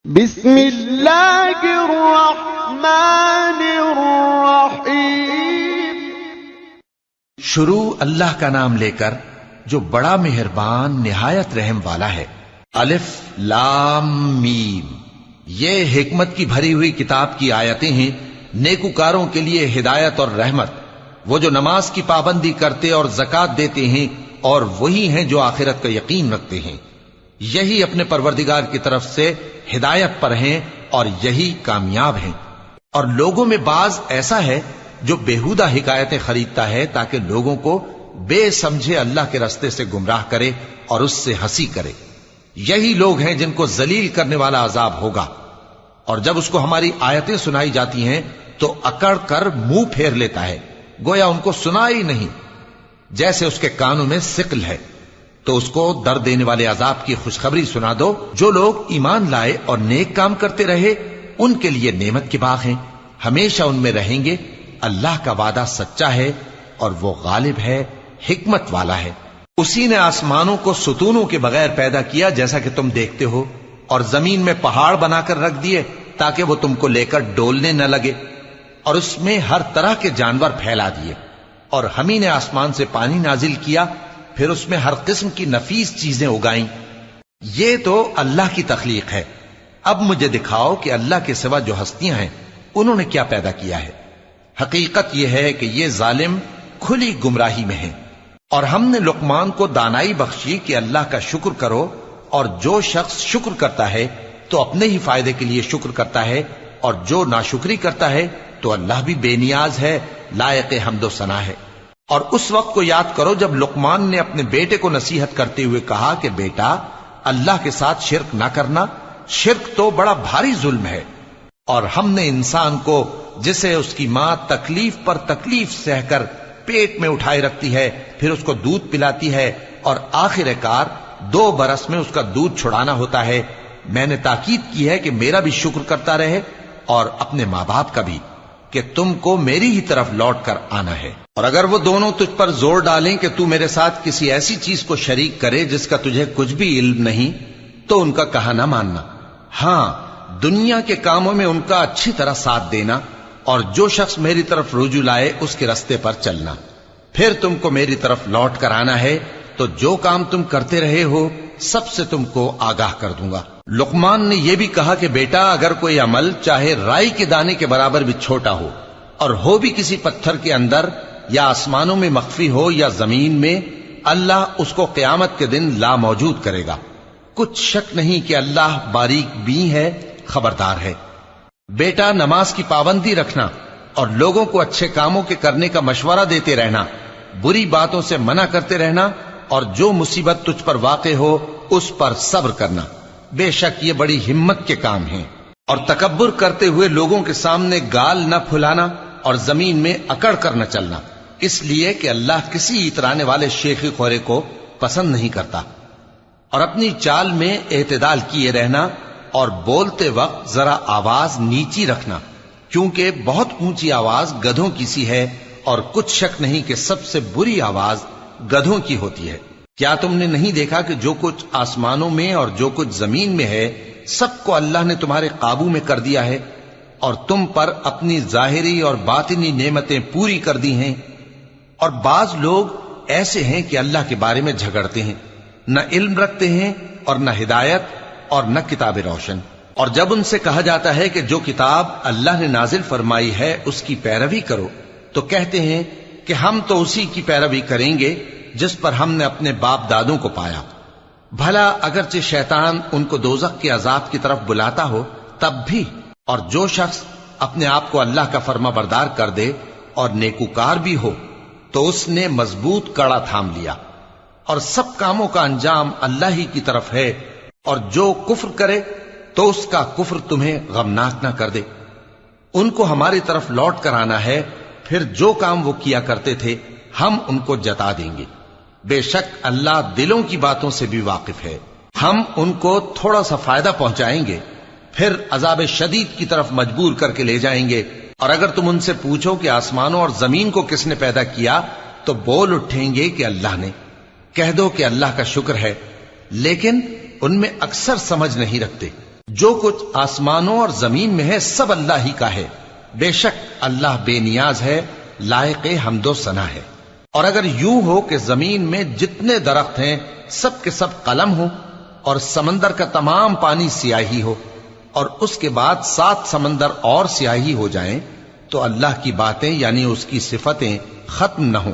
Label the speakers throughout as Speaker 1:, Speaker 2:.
Speaker 1: بسم اللہ الرحمن الرحیم۔
Speaker 2: شروع اللہ کا نام لے کر جو بڑا مہربان نہایت رحم والا ہے۔ الف لام میم، یہ حکمت کی بھری ہوئی کتاب کی آیتیں ہیں، نیکوکاروں کے لیے ہدایت اور رحمت، وہ جو نماز کی پابندی کرتے اور زکوٰۃ دیتے ہیں، اور وہی ہیں جو آخرت کا یقین رکھتے ہیں، یہی اپنے پروردگار کی طرف سے ہدایت پر ہیں اور یہی کامیاب ہیں۔ اور لوگوں میں بعض ایسا ہے جو بیہودہ حکایتیں خریدتا ہے تاکہ لوگوں کو بے سمجھے اللہ کے راستے سے گمراہ کرے اور اس سے ہنسی کرے، یہی لوگ ہیں جن کو ذلیل کرنے والا عذاب ہوگا۔ اور جب اس کو ہماری آیتیں سنائی جاتی ہیں تو اکڑ کر منہ پھیر لیتا ہے، گویا ان کو سنا ہی نہیں، جیسے اس کے کانوں میں ثقل ہے۔ تو اس کو درد دینے والے عذاب کی خوشخبری سنا دو۔ جو لوگ ایمان لائے اور نیک کام کرتے رہے ان کے لیے نعمت کے باغ ہیں، ہمیشہ ان میں رہیں گے۔ اللہ کا وعدہ سچا ہے اور وہ غالب ہے، حکمت والا ہے۔ اسی نے آسمانوں کو ستونوں کے بغیر پیدا کیا جیسا کہ تم دیکھتے ہو، اور زمین میں پہاڑ بنا کر رکھ دیے تاکہ وہ تم کو لے کر ڈولنے نہ لگے، اور اس میں ہر طرح کے جانور پھیلا دیے۔ اور ہم ہی نے آسمان سے پانی نازل کیا، پھر اس میں ہر قسم کی نفیس چیزیں اگائیں۔ یہ تو اللہ کی تخلیق ہے۔ اب مجھے دکھاؤ کہ اللہ کے سوا جو ہستیاں ہیں انہوں نے کیا پیدا کیا ہے۔ حقیقت یہ ہے کہ یہ ظالم کھلی گمراہی میں ہیں۔ اور ہم نے لقمان کو دانائی بخشی کہ اللہ کا شکر کرو، اور جو شخص شکر کرتا ہے تو اپنے ہی فائدے کے لیے شکر کرتا ہے، اور جو ناشکری کرتا ہے تو اللہ بھی بے نیاز ہے، لائق حمد و ثنا ہے۔ اور اس وقت کو یاد کرو جب لقمان نے اپنے بیٹے کو نصیحت کرتے ہوئے کہا کہ بیٹا، اللہ کے ساتھ شرک نہ کرنا، شرک تو بڑا بھاری ظلم ہے۔ اور ہم نے انسان کو، جسے اس کی ماں تکلیف پر تکلیف سہ کر پیٹ میں اٹھائے رکھتی ہے، پھر اس کو دودھ پلاتی ہے، اور آخر کار 2 برس میں اس کا دودھ چھڑانا ہوتا ہے، میں نے تاکید کی ہے کہ میرا بھی شکر کرتا رہے اور اپنے ماں باپ کا بھی، کہ تم کو میری ہی طرف لوٹ کر آنا ہے۔ اور اگر وہ دونوں تجھ پر زور ڈالیں کہ تو میرے ساتھ کسی ایسی چیز کو شریک کرے جس کا تجھے کچھ بھی علم نہیں، تو ان کا کہا نہ ماننا۔ ہاں، دنیا کے کاموں میں ان کا اچھی طرح ساتھ دینا، اور جو شخص میری طرف رجوع لائے اس کے راستے پر چلنا۔ پھر تم کو میری طرف لوٹ کر آنا ہے، تو جو کام تم کرتے رہے ہو سب سے تم کو آگاہ کر دوں گا۔ لقمان نے یہ بھی کہا کہ بیٹا، اگر کوئی عمل چاہے رائی کے دانے کے برابر بھی چھوٹا ہو، اور ہو بھی کسی پتھر کے اندر یا آسمانوں میں مخفی ہو یا زمین میں، اللہ اس کو قیامت کے دن لا موجود کرے گا۔ کچھ شک نہیں کہ اللہ باریک بین ہے، خبردار ہے۔ بیٹا، نماز کی پابندی رکھنا اور لوگوں کو اچھے کاموں کے کرنے کا مشورہ دیتے رہنا، بری باتوں سے منع کرتے رہنا، اور جو مصیبت تجھ پر واقع ہو اس پر صبر کرنا، بے شک یہ بڑی ہمت کے کام ہیں۔ اور تکبر کرتے ہوئے لوگوں کے سامنے گال نہ پھلانا اور زمین میں اکڑ کر نہ چلنا، اس لیے کہ اللہ کسی اترانے والے شیخی خورے کو پسند نہیں کرتا۔ اور اپنی چال میں اعتدال کیے رہنا، اور بولتے وقت ذرا آواز نیچی رکھنا، کیونکہ بہت اونچی آواز گدھوں کی سی ہے، اور کچھ شک نہیں کہ سب سے بری آواز گدھوں کی ہوتی ہے۔ کیا تم نے نہیں دیکھا کہ جو کچھ آسمانوں میں اور جو کچھ زمین میں ہے سب کو اللہ نے تمہارے قابو میں کر دیا ہے، اور تم پر اپنی ظاہری اور باطنی نعمتیں پوری کر دی ہیں۔ اور بعض لوگ ایسے ہیں کہ اللہ کے بارے میں جھگڑتے ہیں، نہ علم رکھتے ہیں اور نہ ہدایت اور نہ کتاب روشن۔ اور جب ان سے کہا جاتا ہے کہ جو کتاب اللہ نے نازل فرمائی ہے اس کی پیروی کرو، تو کہتے ہیں کہ ہم تو اسی کی پیروی کریں گے جس پر ہم نے اپنے باپ دادوں کو پایا۔ بھلا اگرچہ شیطان ان کو دوزخ کے عذاب کی طرف بلاتا ہو تب بھی۔ اور جو شخص اپنے آپ کو اللہ کا فرما بردار کر دے اور نیکوکار بھی ہو تو اس نے مضبوط کڑا تھام لیا، اور سب کاموں کا انجام اللہ ہی کی طرف ہے۔ اور جو کفر کرے تو اس کا کفر تمہیں غمناک نہ کر دے۔ ان کو ہماری طرف لوٹ کر آنا ہے، پھر جو کام وہ کیا کرتے تھے ہم ان کو جتا دیں گے۔ بے شک اللہ دلوں کی باتوں سے بھی واقف ہے۔ ہم ان کو تھوڑا سا فائدہ پہنچائیں گے، پھر عذاب شدید کی طرف مجبور کر کے لے جائیں گے۔ اور اگر تم ان سے پوچھو کہ آسمانوں اور زمین کو کس نے پیدا کیا تو بول اٹھیں گے کہ اللہ نے۔ کہہ دو کہ اللہ کا شکر ہے، لیکن ان میں اکثر سمجھ نہیں رکھتے۔ جو کچھ آسمانوں اور زمین میں ہے سب اللہ ہی کا ہے. بے شک اللہ بے نیاز ہے، لائق حمد و ثنا ہے. اور اگر یوں ہو کہ زمین میں جتنے درخت ہیں سب کے سب قلم ہو اور سمندر کا تمام پانی سیاہی ہو اور اس کے بعد 7 سمندر اور سیاہی ہو جائیں تو اللہ کی باتیں یعنی اس کی صفتیں ختم نہ ہوں.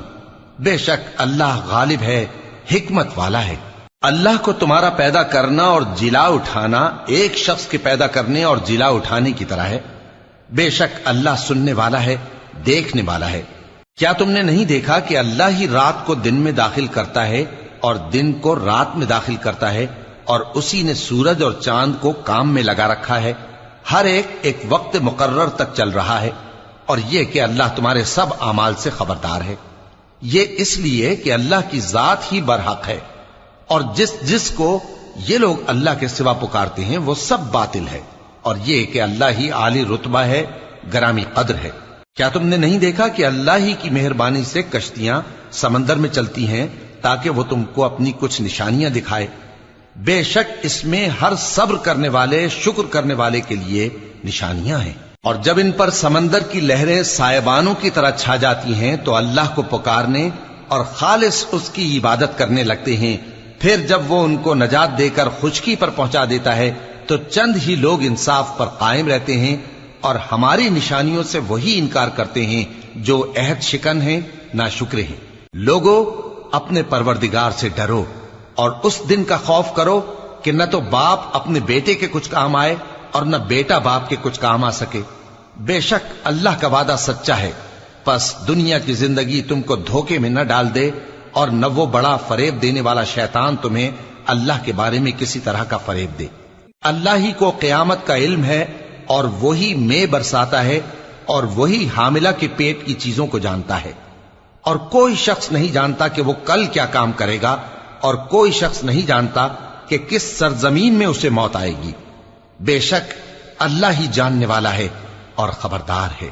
Speaker 2: بے شک اللہ غالب ہے، حکمت والا ہے. اللہ کو تمہارا پیدا کرنا اور جلا اٹھانا ایک شخص کے پیدا کرنے اور جلا اٹھانے کی طرح ہے. بے شک اللہ سننے والا ہے، دیکھنے والا ہے. کیا تم نے نہیں دیکھا کہ اللہ ہی رات کو دن میں داخل کرتا ہے اور دن کو رات میں داخل کرتا ہے، اور اسی نے سورج اور چاند کو کام میں لگا رکھا ہے، ہر ایک وقت مقرر تک چل رہا ہے. اور یہ کہ اللہ تمہارے سب اعمال سے خبردار ہے. یہ اس لیے کہ اللہ کی ذات ہی برحق ہے، اور جس کو یہ لوگ اللہ کے سوا پکارتے ہیں وہ سب باطل ہے. اور یہ کہ اللہ ہی عالی رتبہ ہے، گرامی قدر ہے. کیا تم نے نہیں دیکھا کہ اللہ ہی کی مہربانی سے کشتیاں سمندر میں چلتی ہیں تاکہ وہ تم کو اپنی کچھ نشانیاں دکھائے؟ بے شک اس میں ہر صبر کرنے والے، شکر کرنے والے کے لیے نشانیاں ہیں. اور جب ان پر سمندر کی لہریں سائبانوں کی طرح چھا جاتی ہیں تو اللہ کو پکارنے اور خالص اس کی عبادت کرنے لگتے ہیں. پھر جب وہ ان کو نجات دے کر خشکی پر پہنچا دیتا ہے تو چند ہی لوگ انصاف پر قائم رہتے ہیں، اور ہماری نشانیوں سے وہی انکار کرتے ہیں جو عہد شکن ہیں، ناشکرے ہیں. لوگو اپنے پروردگار سے ڈرو اور اس دن کا خوف کرو کہ نہ تو باپ اپنے بیٹے کے کچھ کام آئے اور نہ بیٹا باپ کے کچھ کام آ سکے. بے شک اللہ کا وعدہ سچا ہے. پس دنیا کی زندگی تم کو دھوکے میں نہ ڈال دے، اور نہ وہ بڑا فریب دینے والا شیطان تمہیں اللہ کے بارے میں کسی طرح کا فریب دے. اللہ ہی کو قیامت کا علم ہے، اور وہی میں برساتا ہے، اور وہی حاملہ کے پیٹ کی چیزوں کو جانتا ہے. اور کوئی شخص نہیں جانتا کہ وہ کل کیا کام کرے گا، اور کوئی شخص نہیں جانتا کہ کس سرزمین میں اسے موت آئے گی. بے شک اللہ ہی جاننے والا ہے اور خبردار ہے.